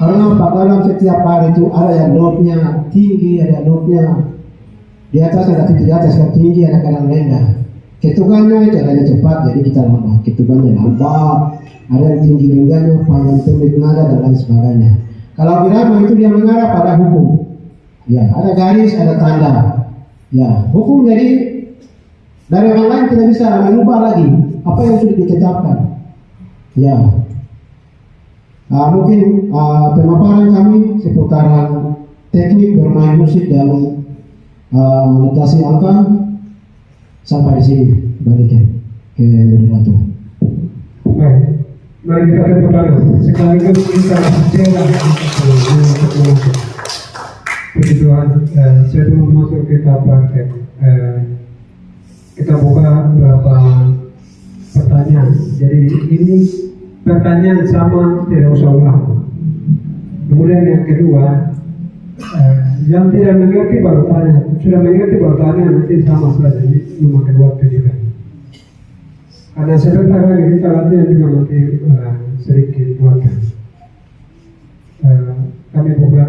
Karena dalam setiap hari itu ada yang notnya tinggi, ada yang notnya di atas, ada di atas yang tinggi, ada kadang rendah. Ketukannya caranya cepat, jadi kita lambat. Ketukannya lambat, ada yang tinggi rendahnya, panjang pendek nada dan lain sebagainya. Kalau irama itu dia mengarah pada hukum. Ya, ada garis, ada tanda. Ya, hukum jadi dari orang lain tidak bisa mengubah lagi apa yang sudah ditetapkan. Ya, mungkin pemaparan kami seputaran teknik bermain musik dan notasi angka sampai di sini. Balikan ke moderator. Baik, mari kita tepuk tangan. Sekaligus kita jalan untuk puji Tuhan. Sebelum masuk kita praktek, kita buka beberapa pertanyaan. Jadi ini pertanyaan sama, tidak usah ulang. Kemudian yang kedua, yang tidak mengerti baru tanya, sudah mengerti baru tanya, nanti sama saja, ini memakan waktu juga. Karena sebentar lagi kita latihan juga nanti sedikit buatkan. Kami buka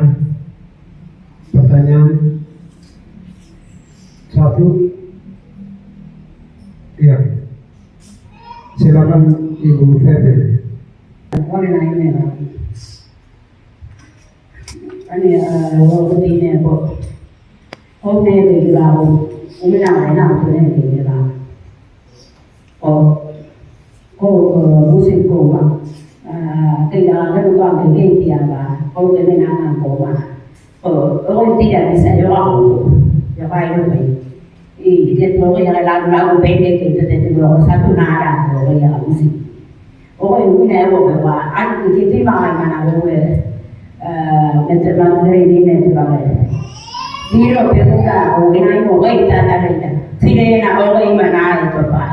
pertanyaan satu. Ya, silakan Ibu Febe. Boleh nanya lagi. Ini waktu ini kok, hôm nay thì vào cũng nào đấy nào cho nên thì là cô music cô mà cái đó nó còn cái gì là cô cái này làm cô mà cô tidak bisa jawab ya baik itu dia tahu yang lagu pendek itu tadi satu nada kalau yang musik ini nih bahwa aku jadi mana mencoba ini mencoba Biro pemuda ini mau kita tadi sini nak orang mana itu pak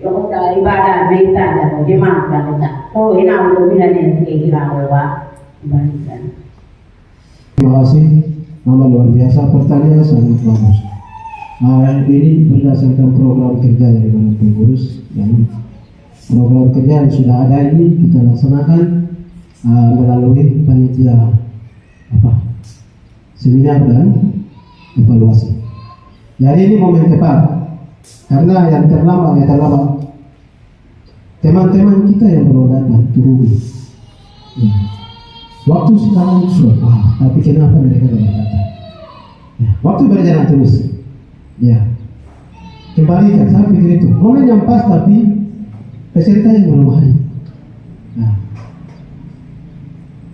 yang kita ibadah kita dan jemaat kita ini aku bilang ini kita bahwa ibadah. Terima kasih, Mama, luar biasa, pertanyaan sangat bagus. Ini berdasarkan program kerja dari Badan Pengurus, dan program kerja yang sudah ada ini kita laksanakan melalui panitia seminar dan evaluasi. Jadi ini momen tepat, karena yang terlambat teman-teman kita yang baru datang turun. Ya. Waktu sekarang sudah, tapi kenapa mereka tidak datang? Ya. Waktu berjalan terus. Ya, kembalikan, saya pikir itu momen yang pas, tapi peserta yang belum hari. Nah,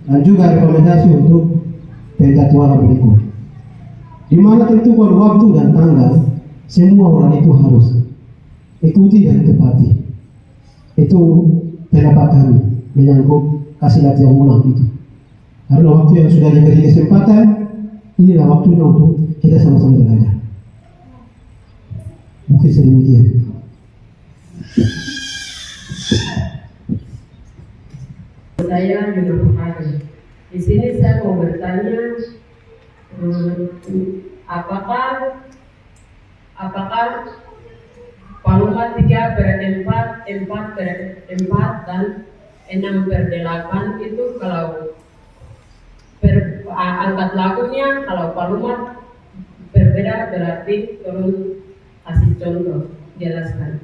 dan juga rekomendasi untuk penjadwalan berikut, di mana tentukan waktu dan tanggal semua orang itu harus ikuti dan tepati. Itu pendapat kami menyangkut kasih latihan ulang itu. Karena waktu yang sudah diberi kesempatan, inilah waktunya untuk kita sama-sama belajar. Mungkin sedemikian. Saya juga paham. Di sini saya mau bertanya, apakah Palumat 3/4 dan 6/8 itu kalau angkat lagunya, kalau Palumat berbeda berarti turun. Kasih contoh, jelaskan.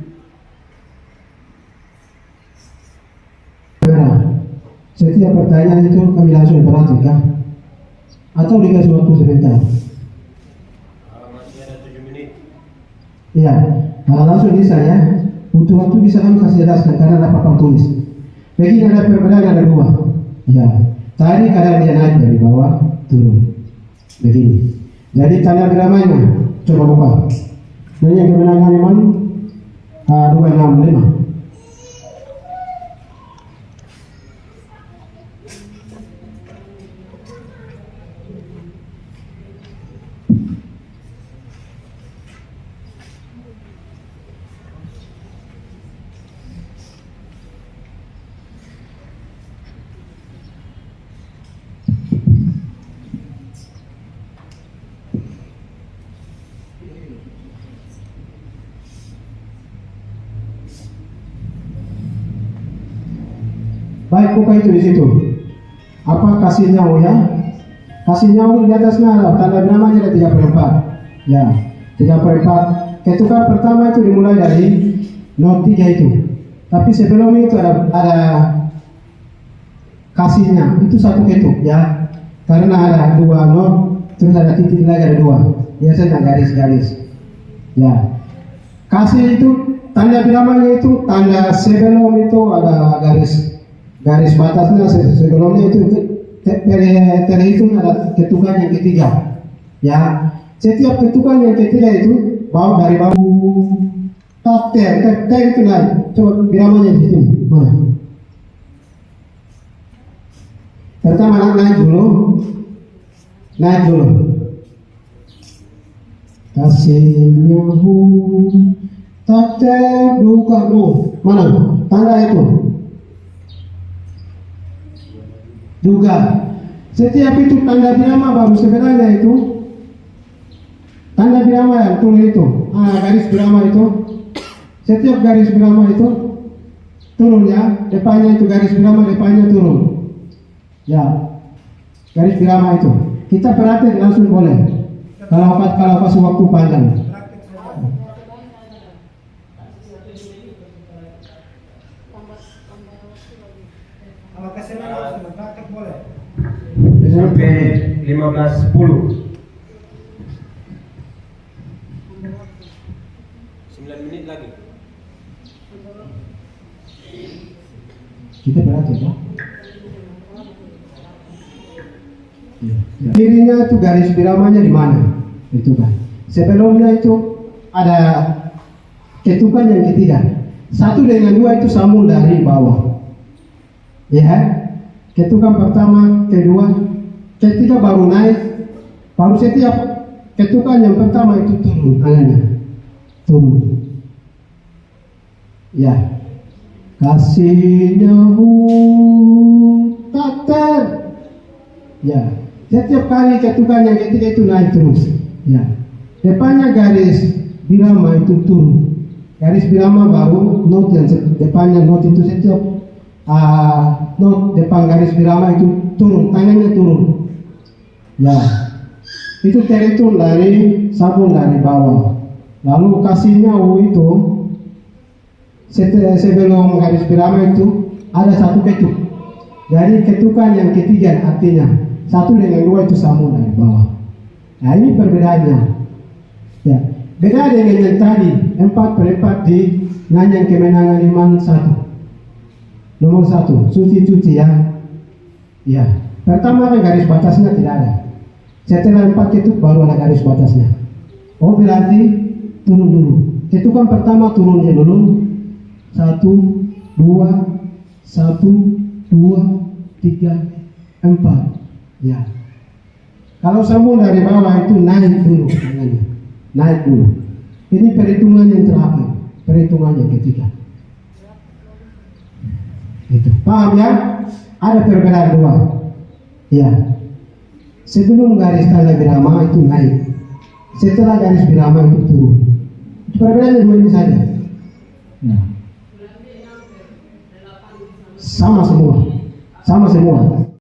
Setiap pertanyaan itu kami langsung perhatikan atau dikasih waktu sebentar. Masih ada 7 menit. Iya, kalau langsung bisa ya. Butuh waktu bisa kan kasih jelaskan karena ada papan tulis. Begini ada perbedaan ada dua. Ya, tadi kadang dia naik dari bawah turun. Begini. Jadi tanda biramanya coba buka. Nanya kemenangan iman 265. Baik, buka itu di situ. Apa kasih nyawa ya? Kasih nyawa di atasnya ada tanda namanya ada 3/4. Ya, 3/4. Ketukan pertama itu dimulai dari not 3 itu. Tapi sebelum itu ada kasihnya itu satu ketuk ya. Karena ada 2 not, terus ada titik lagi ada 2. Biasanya garis-garis. Ya. Kasih itu tanda namanya itu tanda sebelum itu ada garis batasnya sebelumnya itu terhitung ada ketukan yang ketiga ya. Setiap ketukan yang ketiga itu bawah dari bawah ter itu naik. Coba biramanya di sini mana pertama naik dulu kasihnya tak buka dulu mana tanda itu juga. Setiap itu tanda birama baru sebenarnya itu tanda birama yang turun itu. Garis birama itu. Setiap garis birama itu turun ya. Depannya itu garis birama depannya turun. Ya. Garis birama itu. Kita praktek langsung boleh. Kalau kasih waktu panjang. Sampai 15:10. 9 menit lagi. Kita berarti ya. Kirinya itu garis biramanya di mana? Itu kan. Sebelumnya itu ada ketukan yang ketiga. 1 dengan 2 itu sambung dari bawah. Ya. Ketukan pertama, kedua, ketiga baru naik. Baru setiap ketukan yang pertama itu turun tangannya. Turun. Ya. Kasihnya tatar. Ya. Setiap kali ketukan yang ketiga itu naik terus. Ya. Depannya garis birama itu turun. Garis birama baru not yang depannya not itu setiap not depan garis birama itu turun, tangannya turun. Ya. Itu terhitung dari sambung dari bawah. Lalu kasihnya itu sebelum garis birama itu ada satu ketuk. Jadi ketukan yang ketiga artinya 1 dengan 2 itu sambung dari bawah. Nah ini perbedaannya. Ya, beda dengan yang tadi 4/4 di Nanyang Kemenangan Iman 1. Nomor 1, cuci ya. Ya, pertama kan garis batasnya tidak ada. Setelah 4 ketuk baru ada garis batasnya. Oh berarti turun dulu. Ketukan pertama turunnya dulu. 1, 2, 1, 2, 3, 4. Ya. Kalau sambung dari bawah itu naik dulu tangannya. Naik dulu. Ini perhitungan yang terakhir. Perhitungan yang ketiga. Itu. Paham ya? Ada perbedaan 2. Ya. Sebelum garis tanda birama itu naik. Setelah garis birama itu turun. Perbedaannya 2 ini saja. Ya. Sama semua.